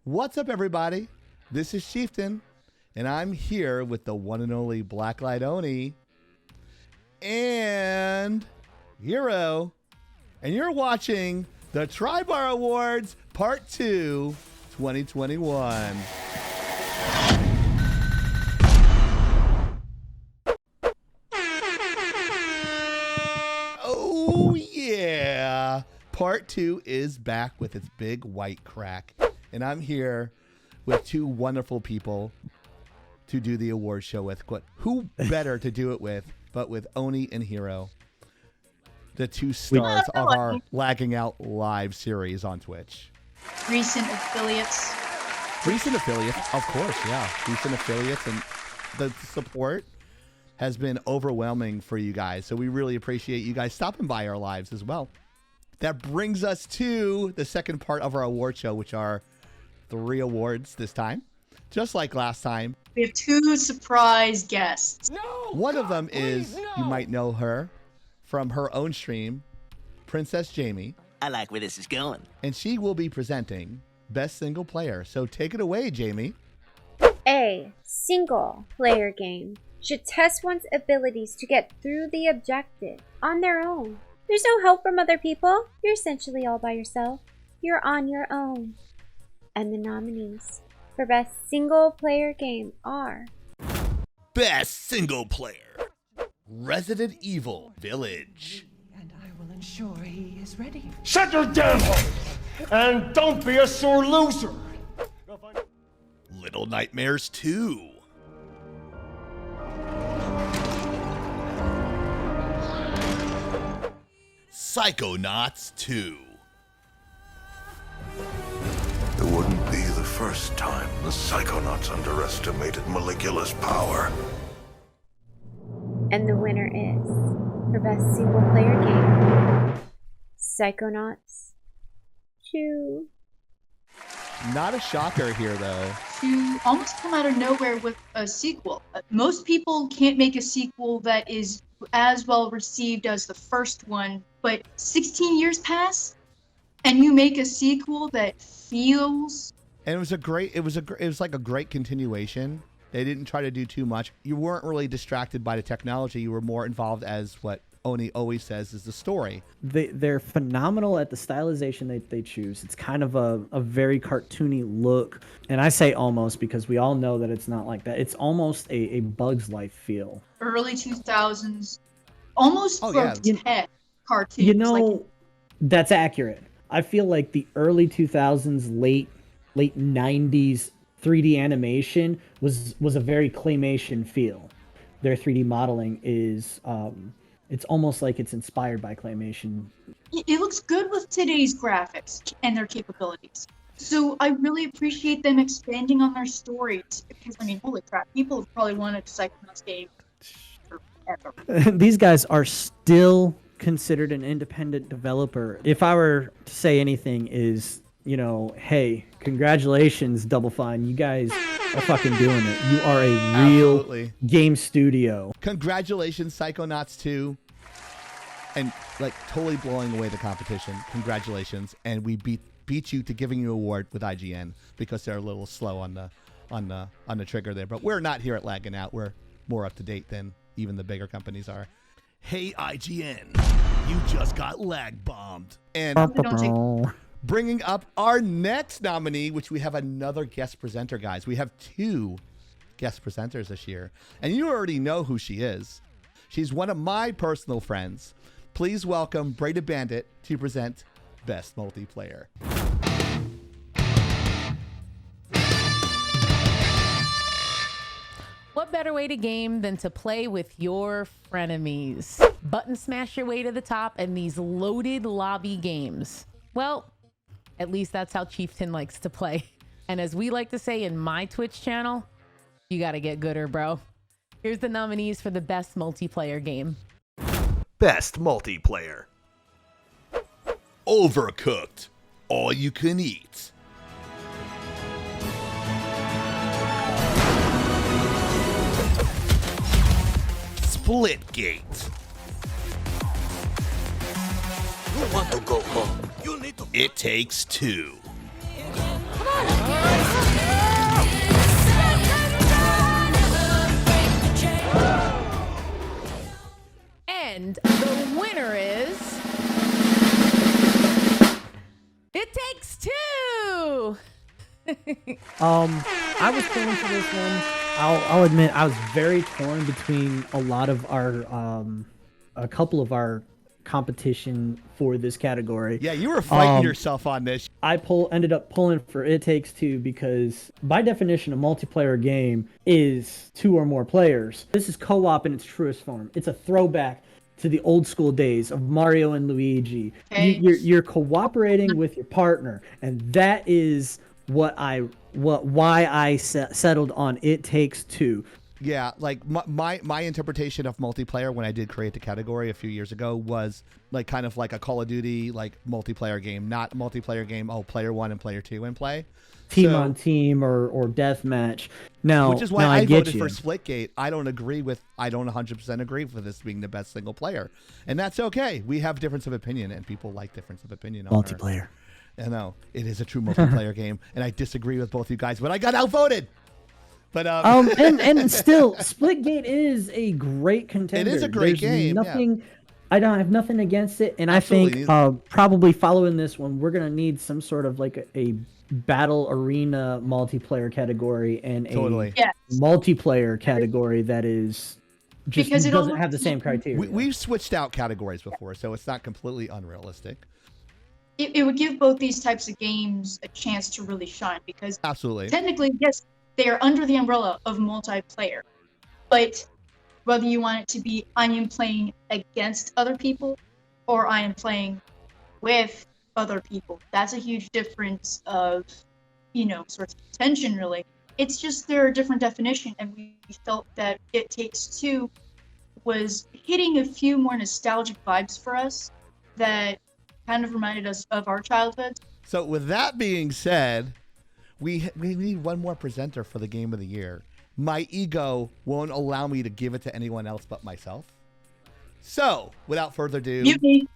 What's up, everybody? This is Chieftain, and I'm here with the one and only Blacklight Oni and Hero, and you're watching the Tri-Bar Awards Part 2 2021. Oh, yeah. Part 2 is back with its big white crack. And I'm here with two wonderful people to do the award show with. Who better to do it with but with Oni and Hero, the two stars of our Lagging Out live series on Twitch. Recent affiliates. Recent affiliates, of course, yeah. Recent affiliates, and the support has been overwhelming for you guys. So we really appreciate you guys stopping by our lives as well. That brings us to the second part of our award show, which are 3 awards this time, just like last time. We have 2 surprise guests. No, One of them please, is, no. you might know her from her own stream, Princess Jamie, I like where this is going. and she will be presenting Best Single Player. So take it away, Jamie. A single player game should test one's abilities to get through the objective on their own. There's no help from other people. You're essentially all by yourself. You're on your own. And the nominees for Best Single Player Game are Best Single Player, Resident Evil Village. And I will ensure he is ready. Shut your damn hole! And don't be a sore loser! Little Nightmares 2. Psychonauts 2. It wouldn't be the first time the Psychonauts underestimated Maligula's power. and the winner is for Best Single Player Game Psychonauts 2. Not a shocker here, though. To almost come out of nowhere with a sequel. Most people can't make a sequel that is as well received as the first one, but 16 years pass and you make a sequel that feels. And it was like a great continuation. They didn't try to do too much. You weren't really distracted by the technology. You were more involved, as what Oni always says, is the story. They're phenomenal at the stylization they choose. It's kind of a very cartoony look. And I say almost because we all know that it's not like that. It's almost a Bug's Life feel. Early 2000s, almost grotesque cartoons. You know, that's accurate. I feel like the early 2000s, late 90s 3D animation was a very claymation feel. Their 3D modeling is it's almost like it's inspired by claymation. It looks good with today's graphics and their capabilities. So I really appreciate them expanding on their stories, because, I mean, holy crap, people have probably wanted a Psychonauts game forever. These guys are still considered an independent developer. If I were to say anything is, you know, hey, congratulations, Double Fine. You guys are fucking doing it. You are a real Absolutely. game studio. Congratulations, Psychonauts 2. And like totally blowing away the competition. Congratulations. And we beat you to giving you an award with IGN because they're a little slow on the trigger there. But we're not here at Laggin' Out. We're more up to date than even the bigger companies are. Hey, IGN, you just got lag bombed. And bringing up our next nominee, which we have another guest presenter, guys. We have 2 guest presenters this year, and you already know who she is. She's one of my personal friends. Please welcome Braided Bandit to present Best Multiplayer. What better way to game than to play with your frenemies? Button smash your way to the top in these loaded lobby games. Well, at least that's how Chieftain likes to play. And as we like to say in my Twitch channel, you gotta get gooder, bro. Here's the nominees for the Best Multiplayer Game. Best Multiplayer. Overcooked. All you can eat. Splitgate. You want to go home? You need to. It Takes Two. Come on, I was torn for this one. I'll admit I was very torn between a couple of our competition for this category. Yeah, you were fighting yourself on this. I ended up pulling for It Takes Two because by definition, a multiplayer game is 2 or more players. This is co-op in its truest form. It's a throwback to the old school days of Mario and Luigi. You're cooperating with your partner, and that is why I settled on It Takes Two. Yeah, like my interpretation of multiplayer when I did create the category a few years ago was like kind of like a Call of Duty like multiplayer game, not a multiplayer game. Oh, player 1 and player 2 and play team on team or deathmatch. Now, which is why I voted you. for Splitgate. I don't 100% agree with this being the best single player, and that's okay. We have difference of opinion, and people like difference of opinion. On Multiplayer. I know it is a true multiplayer game, and I disagree with both you guys, but I got outvoted. But and still, Splitgate is a great contender. It is a great game. Nothing, yeah. I don't have nothing against it, and Absolutely. I think probably following this one, we're gonna need some sort of like a battle arena multiplayer category and a multiplayer category that is just because it doesn't have the same criteria. We've switched out categories before, so it's not completely unrealistic. It would give both these types of games a chance to really shine because Absolutely. technically, yes, they are under the umbrella of multiplayer, but whether you want it to be I am playing against other people or I am playing with other people, that's a huge difference of, sort of tension really. It's just they're a different definition, and we felt that It Takes Two was hitting a few more nostalgic vibes for us that kind of reminded us of our childhood. So with that being said, we need one more presenter for the game of the year. My ego won't allow me to give it to anyone else but myself. So, without further ado... Kidding.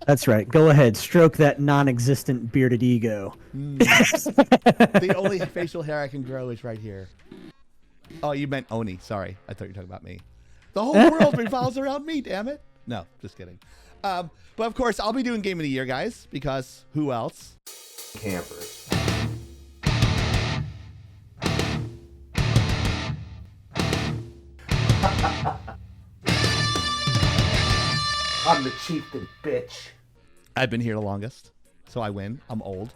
That's right. Go ahead. Stroke that non-existent bearded ego. The only facial hair I can grow is right here. Oh, you meant Oni. Sorry. I thought you were talking about me. The whole world revolves around me, damn it. No, just kidding. But of course, I'll be doing Game of the Year, guys, because who else? Campers. I'm the chieftain, bitch. I've been here the longest, so I win. I'm old.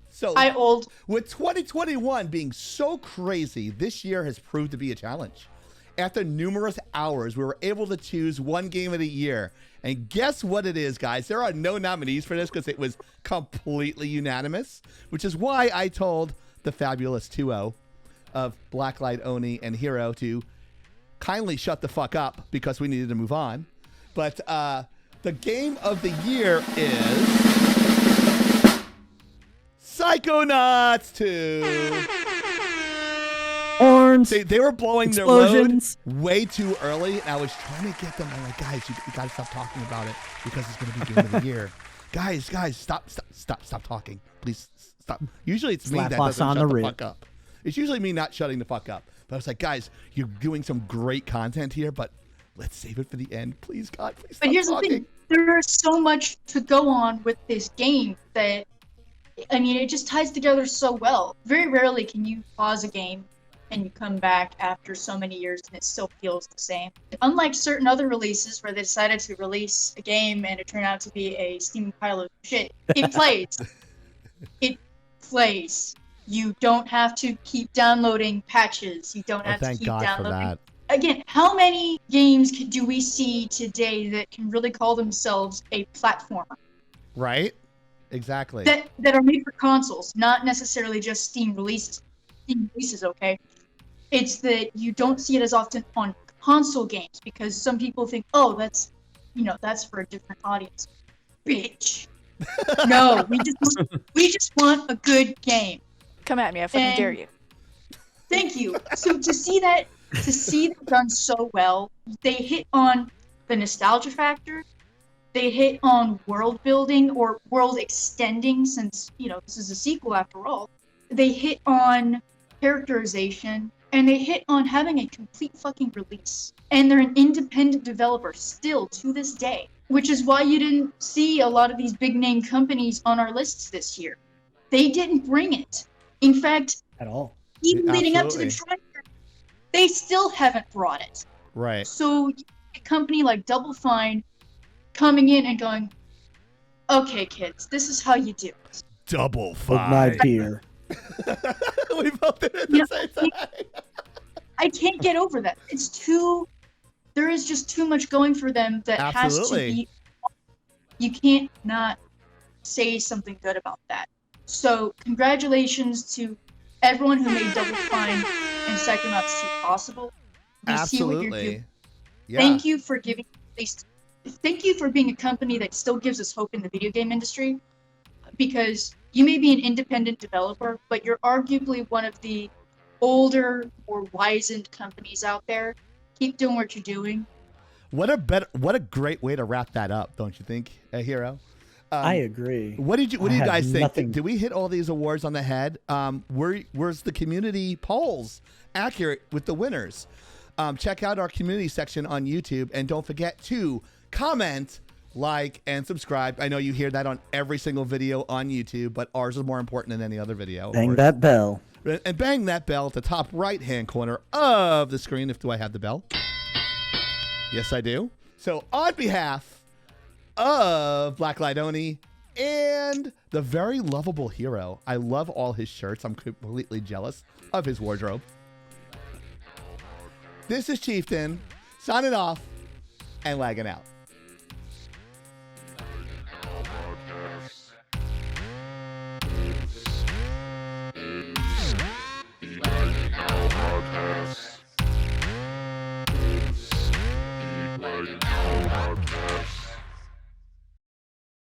So with 2021 being so crazy, this year has proved to be a challenge. After numerous hours, we were able to choose one game of the year. And guess what it is, guys? There are no nominees for this because it was completely unanimous, which is why I told the fabulous 2-0 of Blacklight, Oni, and Hero to kindly shut the fuck up because we needed to move on. But the game of the year is Psychonauts 2. Horns. They were blowing their load way too early, and I was trying to get them. I'm like, guys, you got to stop talking about it because it's going to be game of the year. Guys, stop talking. Please stop. Usually it's me that doesn't shut the fuck up. It's usually me not shutting the fuck up. But I was like, guys, you're doing some great content here, but let's save it for the end. Please, God, please stop talking. But here's the thing. There's so much to go on with this game that, I mean, it just ties together so well. Very rarely can you pause a game and you come back after so many years and it still feels the same. Unlike certain other releases where they decided to release a game and it turned out to be a steaming pile of shit, it plays. It plays. You don't have to keep downloading patches. You don't have to keep downloading. Again, how many games do we see today that can really call themselves a platformer? Right? Exactly. That are made for consoles, not necessarily just Steam releases. Steam releases, okay? It's that you don't see it as often on console games because some people think, oh, that's for a different audience. Bitch. No, we just want a good game. Come at me, I fucking dare you. Thank you. So to see that done so well, they hit on the nostalgia factor. They hit on world building or world extending since, this is a sequel after all. They hit on characterization, and they hit on having a complete fucking release. And they're an independent developer still to this day. which is why you didn't see a lot of these big name companies on our lists this year. They didn't bring it. In fact, At all. even leading up to the Absolutely. trial, they still haven't brought it. Right. So a company like Double Fine coming in and going, okay, kids, this is how you do it. Double Hold my Fine. beer. We both did it at You the know, same time. I can't get over that. There is just too much going for them that has to Absolutely. be, you can't not say something good about that. So congratulations to everyone who made Double Fine and Psychonauts 2 possible. We see what you're doing. Absolutely. Yeah. Thank you for giving at least. Thank you for being a company that still gives us hope in the video game industry, because you may be an independent developer, but you're arguably one of the older, more wizened companies out there. Keep doing what you're doing. What a great way to wrap that up, don't you think, Hero? I agree. What do you I have guys think? nothing- Did we hit all these awards on the head? Where's the community polls accurate with the winners? Check out our community section on YouTube, and don't forget to comment, like, and subscribe. I know you hear that on every single video on YouTube, but ours is more important than any other video. Bang that bell. And bang that bell at the top right-hand corner of the screen. Do I have the bell? Yes, I do. So on behalf of Black Lidoni and the very lovable Hero, I love all his shirts. I'm completely jealous of his wardrobe. This is Chieftain, signing off and lagging out.